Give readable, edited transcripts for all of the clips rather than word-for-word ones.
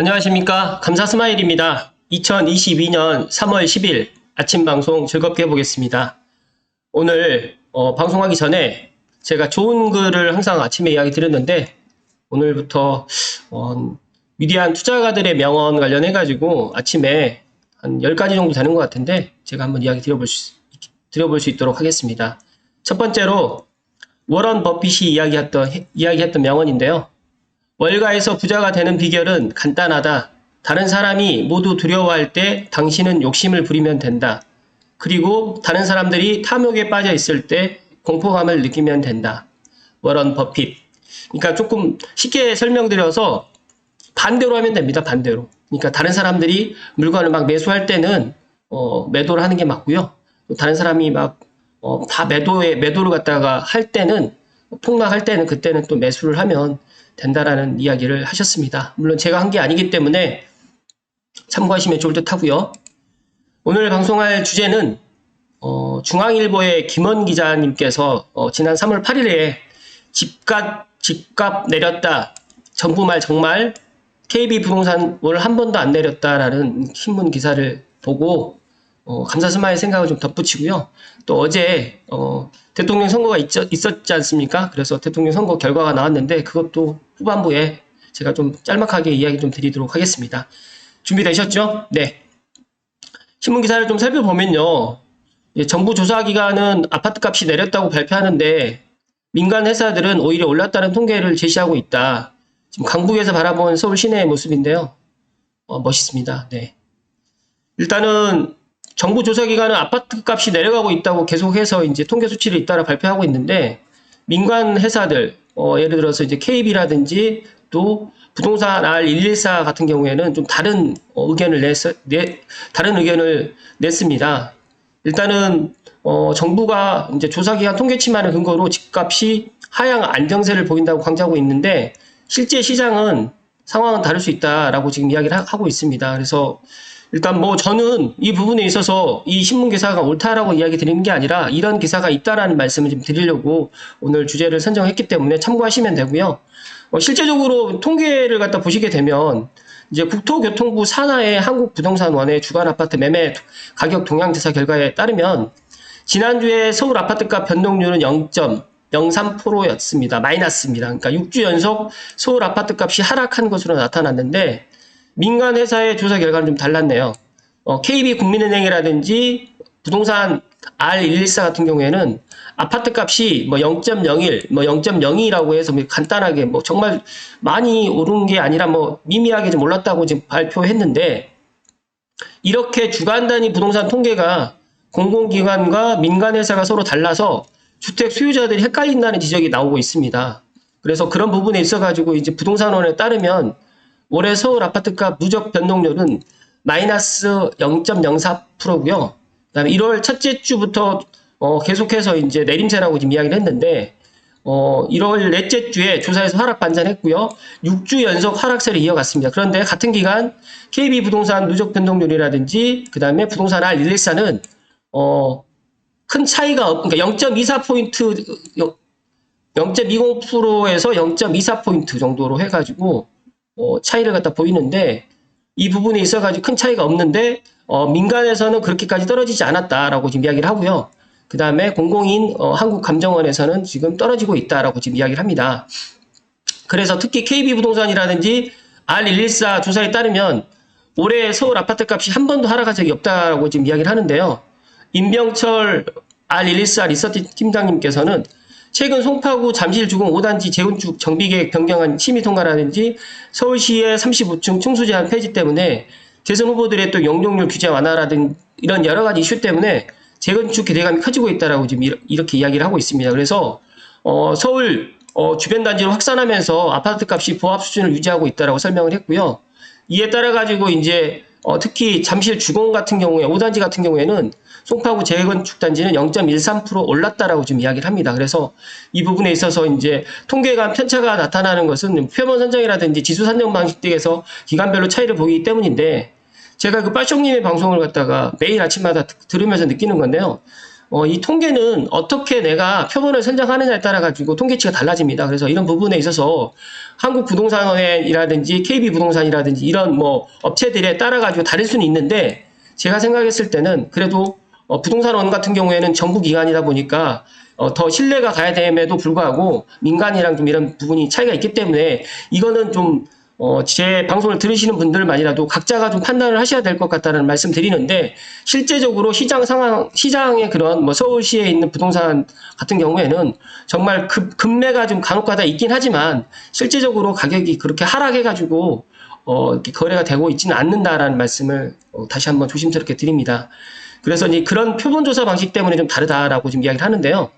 안녕하십니까. 감사스마일입니다. 2022년 3월 10일 아침 방송 즐겁게 해보겠습니다. 오늘 방송하기 전에 제가 좋은 글을 항상 아침에 이야기 드렸는데 오늘부터 위대한 투자가들의 명언 관련해가지고 아침에 한 10가지 정도 되는 것 같은데 제가 한번 이야기 드려볼 수 있도록 하겠습니다. 첫 번째로 워런 버핏이 이야기했던 명언인데요. 월가에서 부자가 되는 비결은 간단하다. 다른 사람이 모두 두려워할 때 당신은 욕심을 부리면 된다. 그리고 다른 사람들이 탐욕에 빠져 있을 때 공포감을 느끼면 된다. 워런 버핏. 그러니까 조금 쉽게 설명드려서 반대로 하면 됩니다. 반대로. 그러니까 다른 사람들이 물건을 막 매수할 때는 매도를 하는 게 맞고요. 다른 사람이 막 다 매도를 갖다가 할 때는 폭락할 때는 그때는 또 매수를 하면 된다라는 이야기를 하셨습니다. 물론 제가 한 게 아니기 때문에 참고하시면 좋을 듯 하고요. 오늘 방송할 주제는 중앙일보의 김원 기자님께서 지난 3월 8일에 집값 내렸다. 정부 말 정말 KB 부동산 올 한 번도 안 내렸다라는 신문 기사를 보고 감사스마일 생각을 좀 덧붙이고요. 또 어제 대통령 선거가 있었지 않습니까? 그래서 대통령 선거 결과가 나왔는데 그것도 후반부에 제가 좀 짤막하게 이야기 좀 드리도록 하겠습니다. 준비되셨죠? 네. 신문 기사를 좀 살펴보면요. 정부 조사기관은 아파트값이 내렸다고 발표하는데 민간 회사들은 오히려 올랐다는 통계를 제시하고 있다. 지금 강북에서 바라본 서울 시내의 모습인데요. 멋있습니다. 네. 일단은 정부 조사기관은 아파트 값이 내려가고 있다고 계속해서 이제 통계 수치를 잇따라 발표하고 있는데 민간 회사들 예를 들어서 이제 KB라든지 또 부동산 R114 같은 경우에는 좀 다른 의견을 냈습니다. 일단은 정부가 이제 조사기관 통계치만을 근거로 집값이 하향 안정세를 보인다고 강조하고 있는데 실제 시장은 상황은 다를 수 있다라고 지금 이야기를 하고 있습니다. 그래서 일단 저는 이 부분에 있어서 이 신문 기사가 옳다라고 이야기 드리는 게 아니라 이런 기사가 있다라는 말씀을 좀 드리려고 오늘 주제를 선정했기 때문에 참고하시면 되고요. 실제적으로 통계를 갖다 보시게 되면 이제 국토교통부 산하의 한국부동산원의 주간 아파트 매매 가격 동향조사 결과에 따르면 지난주에 서울 아파트값 변동률은 0.03%였습니다. 마이너스입니다. 그러니까 6주 연속 서울 아파트값이 하락한 것으로 나타났는데 민간 회사의 조사 결과는 좀 달랐네요. KB국민은행이라든지 부동산 R114 같은 경우에는 아파트 값이 0.01, 0.02라고 해서 간단하게 정말 많이 오른 게 아니라 미미하게 좀 올랐다고 지금 발표했는데 이렇게 주간 단위 부동산 통계가 공공기관과 민간 회사가 서로 달라서 주택 수요자들이 헷갈린다는 지적이 나오고 있습니다. 그래서 그런 부분에 있어가지고 이제 부동산원에 따르면 올해 서울 아파트값 누적 변동률은 마이너스 0.04%고요. 그다음에 1월 첫째 주부터 계속해서 이제 내림세라고 지금 이야기를 했는데 1월 넷째 주에 조사에서 하락 반전했고요. 6주 연속 하락세를 이어갔습니다. 그런데 같은 기간 KB부동산 누적 변동률이라든지 그다음에 부동산 R114는 큰 차이가 그러니까 0.24포인트 0.20%에서 0.24포인트 정도로 해가지고 차이를 갖다 보이는데 이 부분에 있어가지고 큰 차이가 없는데 민간에서는 그렇게까지 떨어지지 않았다라고 지금 이야기를 하고요. 그 다음에 공공인 한국감정원에서는 지금 떨어지고 있다라고 지금 이야기를 합니다. 그래서 특히 KB부동산이라든지 R114 조사에 따르면 올해 서울 아파트값이 한 번도 하락한 적이 없다라고 지금 이야기를 하는데요. 임병철 R114 리서치 팀장님께서는 최근 송파구 잠실주공 5단지 재건축 정비계획 변경안 심의 통과라든지 서울시의 35층 층수 제한 폐지 때문에 대선 후보들의 또 용적률 규제 완화라든지 이런 여러 가지 이슈 때문에 재건축 기대감이 커지고 있다라고 지금 이렇게 이야기를 하고 있습니다. 그래서 서울 주변 단지를 확산하면서 아파트 값이 보합 수준을 유지하고 있다라고 설명을 했고요. 이에 따라 가지고 이제 특히 잠실 주공 같은 경우에 5단지 같은 경우에는 송파구 재건축 단지는 0.13% 올랐다라고 지금 이야기를 합니다. 그래서 이 부분에 있어서 이제 통계간 편차가 나타나는 것은 표본 선정이라든지 지수 산정 방식 등에서 기간별로 차이를 보이기 때문인데 제가 그 빠숑님의 방송을 갖다가 매일 아침마다 들으면서 느끼는 건데요. 이 통계는 어떻게 내가 표본을 선정하느냐에 따라 가지고 통계치가 달라집니다. 그래서 이런 부분에 있어서 한국부동산원이라든지 KB부동산이라든지 이런 뭐 업체들에 따라 가지고 다를 수는 있는데, 제가 생각했을 때는 그래도 부동산원 같은 경우에는 정부 기관이다 보니까 더 신뢰가 가야 됨에도 불구하고 민간이랑 좀 이런 부분이 차이가 있기 때문에 이거는 좀 제 방송을 들으시는 분들만이라도 각자가 좀 판단을 하셔야 될 것 같다는 말씀 드리는데, 실제적으로 시장 상황, 시장의 그런 뭐 서울시에 있는 부동산 같은 경우에는 정말 급매가 좀 간혹가다 있긴 하지만 실제적으로 가격이 그렇게 하락해가지고 이렇게 거래가 되고 있지는 않는다라는 말씀을 다시 한번 조심스럽게 드립니다. 그래서 이제 그런 표본조사 방식 때문에 좀 다르다라고 지금 이야기를 하는데요.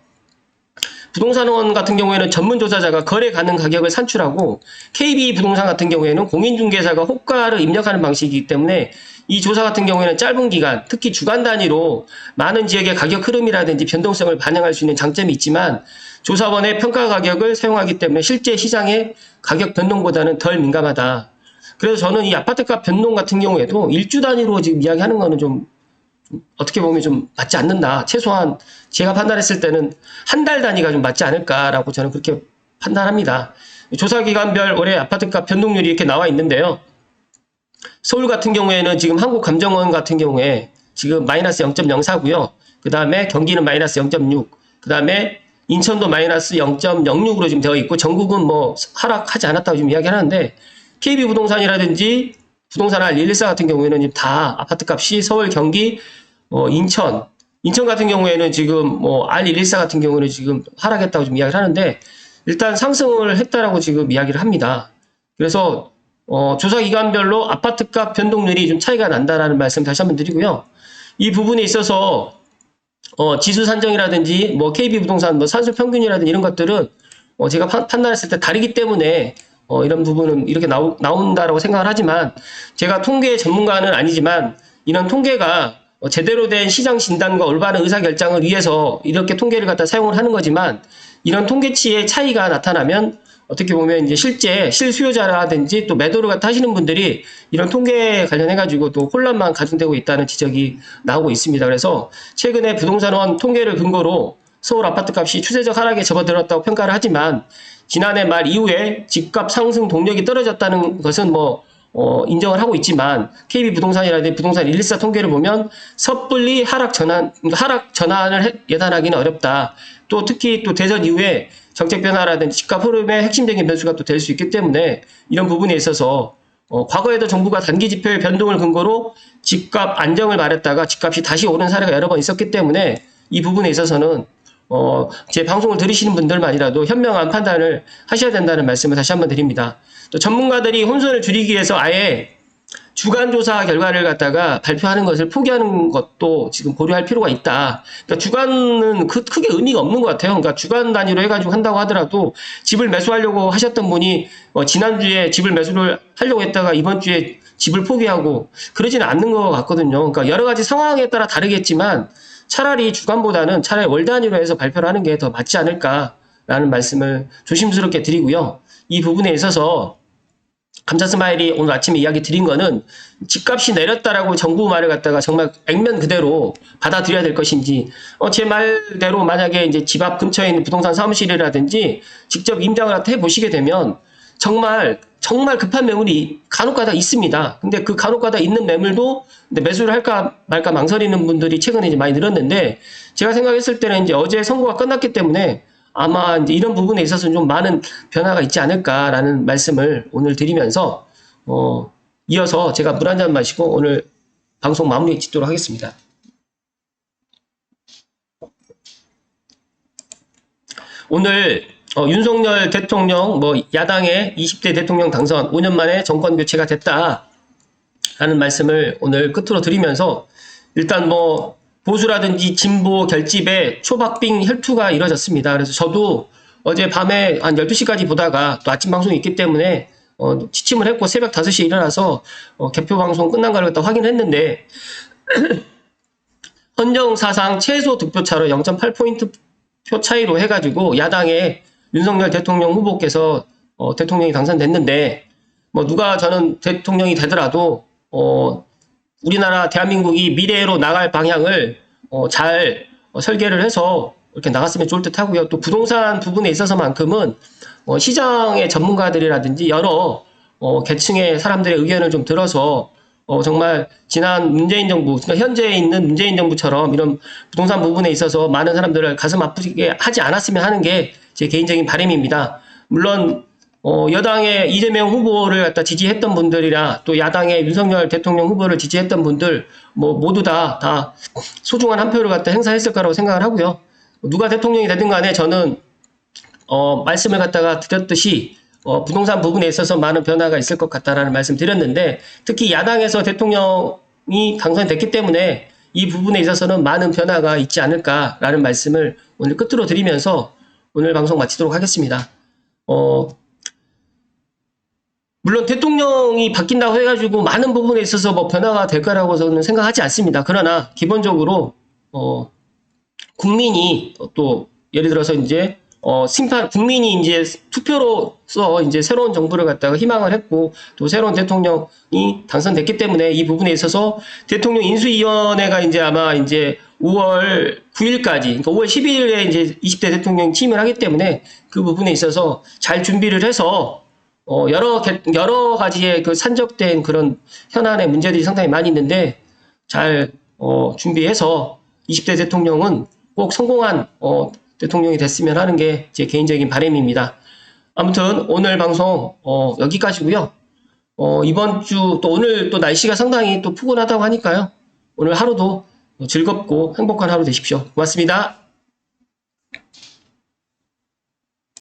부동산원 같은 경우에는 전문조사자가 거래 가능 가격을 산출하고, KB부동산 같은 경우에는 공인중개사가 호가를 입력하는 방식이기 때문에 이 조사 같은 경우에는 짧은 기간, 특히 주간 단위로 많은 지역의 가격 흐름이라든지 변동성을 반영할 수 있는 장점이 있지만, 조사원의 평가 가격을 사용하기 때문에 실제 시장의 가격 변동보다는 덜 민감하다. 그래서 저는 이 아파트값 변동 같은 경우에도 일주 단위로 지금 이야기하는 거는 좀 어떻게 보면 좀 맞지 않는다. 최소한 제가 판단했을 때는 한 달 단위가 좀 맞지 않을까라고 저는 그렇게 판단합니다. 조사기간별 올해 아파트값 변동률이 이렇게 나와 있는데요. 서울 같은 경우에는 지금 한국감정원 같은 경우에 지금 마이너스 0.04고요. 그 다음에 경기는 마이너스 0.6, 그 다음에 인천도 마이너스 0.06으로 지금 되어 있고, 전국은 뭐 하락하지 않았다고 지금 이야기하는데, KB부동산이라든지 부동산 R114 같은 경우에는 지금 다 아파트 값이 서울, 경기, 인천 같은 경우에는 지금 뭐 R114 같은 경우는 지금 하락했다고 지금 이야기를 하는데, 일단 상승을 했다라고 지금 이야기를 합니다. 그래서 조사 기간별로 아파트값 변동률이 좀 차이가 난다라는 말씀 다시 한번 드리고요. 이 부분에 있어서 지수 산정이라든지 뭐 KB부동산 뭐 산수 평균이라든지 이런 것들은 제가 판단했을 때 다르기 때문에 이런 부분은 이렇게 나온다라고 생각을 하지만, 제가 통계 전문가는 아니지만 이런 통계가 제대로 된 시장 진단과 올바른 의사결정을 위해서 이렇게 통계를 갖다 사용을 하는 거지만, 이런 통계치의 차이가 나타나면 어떻게 보면 이제 실제 실수요자라든지 또 매도를 갖다 하시는 분들이 이런 통계에 관련해가지고 또 혼란만 가중되고 있다는 지적이 나오고 있습니다. 그래서 최근에 부동산원 통계를 근거로 서울 아파트값이 추세적 하락에 접어들었다고 평가를 하지만, 지난해 말 이후에 집값 상승 동력이 떨어졌다는 것은 뭐 인정을 하고 있지만, KB부동산이라든지 부동산 114 통계를 보면 섣불리 하락 전환을 예단하기는 어렵다. 또 특히 또 대선 이후에 정책 변화라든지 집값 흐름의 핵심적인 변수가 또 될 수 있기 때문에, 이런 부분에 있어서 과거에도 정부가 단기 지표의 변동을 근거로 집값 안정을 말했다가 집값이 다시 오른 사례가 여러 번 있었기 때문에, 이 부분에 있어서는 제 방송을 들으시는 분들만이라도 현명한 판단을 하셔야 된다는 말씀을 다시 한번 드립니다. 또 전문가들이 혼선을 줄이기 위해서 아예 주간조사 결과를 갖다가 발표하는 것을 포기하는 것도 지금 고려할 필요가 있다. 그러니까 주간은 크게 의미가 없는 것 같아요. 그러니까 주간 단위로 해가지고 한다고 하더라도, 집을 매수하려고 하셨던 분이 지난주에 집을 매수를 하려고 했다가 이번 주에 집을 포기하고 그러지는 않는 것 같거든요. 그러니까 여러 가지 상황에 따라 다르겠지만, 차라리 주간보다는 차라리 월 단위로 해서 발표를 하는 게 더 맞지 않을까라는 말씀을 조심스럽게 드리고요. 이 부분에 있어서 감자스마일이 오늘 아침에 이야기 드린 거는, 집값이 내렸다라고 정부 말을 갖다가 정말 액면 그대로 받아들여야 될 것인지, 제 말대로 만약에 이제 집 앞 근처에 있는 부동산 사무실이라든지 직접 임장을 해 보시게 되면 정말 급한 매물이 간혹가다 있습니다. 근데 그 간혹가다 있는 매물도 매수를 할까 말까 망설이는 분들이 최근에 이제 많이 늘었는데, 제가 생각했을 때는 이제 어제 선거가 끝났기 때문에 아마 이제 이런 부분에 있어서는 좀 많은 변화가 있지 않을까라는 말씀을 오늘 드리면서, 이어서 제가 물 한 잔 마시고 오늘 방송 마무리 짓도록 하겠습니다. 오늘 윤석열 대통령, 야당의 20대 대통령 당선 5년 만에 정권 교체가 됐다라는 말씀을 오늘 끝으로 드리면서, 일단 보수라든지 진보 결집에 초박빙 혈투가 이뤄졌습니다. 그래서 저도 어제 밤에 한 12시까지 보다가 또 아침 방송이 있기 때문에 취침을 했고, 새벽 5시에 일어나서 개표 방송 끝난 걸 갖다 확인했는데, 헌정사상 최소 득표차로 0.8포인트 표 차이로 해가지고 야당의 윤석열 대통령 후보께서 대통령이 당선됐는데, 누가 저는 대통령이 되더라도 우리나라 대한민국이 미래로 나갈 방향을 잘 설계를 해서 이렇게 나갔으면 좋을 듯 하고요. 또 부동산 부분에 있어서만큼은 시장의 전문가들이라든지 여러 계층의 사람들의 의견을 좀 들어서 정말 지난 문재인 정부, 그러니까 현재 있는 문재인 정부처럼 이런 부동산 부분에 있어서 많은 사람들을 가슴 아프게 하지 않았으면 하는 게 제 개인적인 바람입니다. 물론 여당의 이재명 후보를 갖다 지지했던 분들이나 또 야당의 윤석열 대통령 후보를 지지했던 분들 모두 다 소중한 한 표를 갖다 행사했을 거라고 생각을 하고요. 누가 대통령이 되든 간에 저는 말씀을 갖다가 드렸듯이 부동산 부분에 있어서 많은 변화가 있을 것 같다라는 말씀 드렸는데, 특히 야당에서 대통령이 당선됐기 때문에 이 부분에 있어서는 많은 변화가 있지 않을까라는 말씀을 오늘 끝으로 드리면서 오늘 방송 마치도록 하겠습니다. 물론 대통령이 바뀐다고 해가지고 많은 부분에 있어서 변화가 될 거라고 저는 생각하지 않습니다. 그러나 기본적으로 국민이 또 예를 들어서 이제 국민이 이제 투표로서 이제 새로운 정부를 갖다가 희망을 했고, 또 새로운 대통령이 당선됐기 때문에 이 부분에 있어서 대통령 인수위원회가 이제 아마 이제 5월 9일까지, 그러니까 5월 12일에 이제 20대 대통령이 취임을 하기 때문에 그 부분에 있어서 잘 준비를 해서 여러 가지의 그 산적된 그런 현안의 문제들이 상당히 많이 있는데 잘 준비해서 20대 대통령은 꼭 성공한 대통령이 됐으면 하는 게 제 개인적인 바람입니다. 아무튼 오늘 방송 여기까지고요. 이번 주 또 오늘 또 날씨가 상당히 또 푸근하다고 하니까요. 오늘 하루도 즐겁고 행복한 하루 되십시오. 고맙습니다.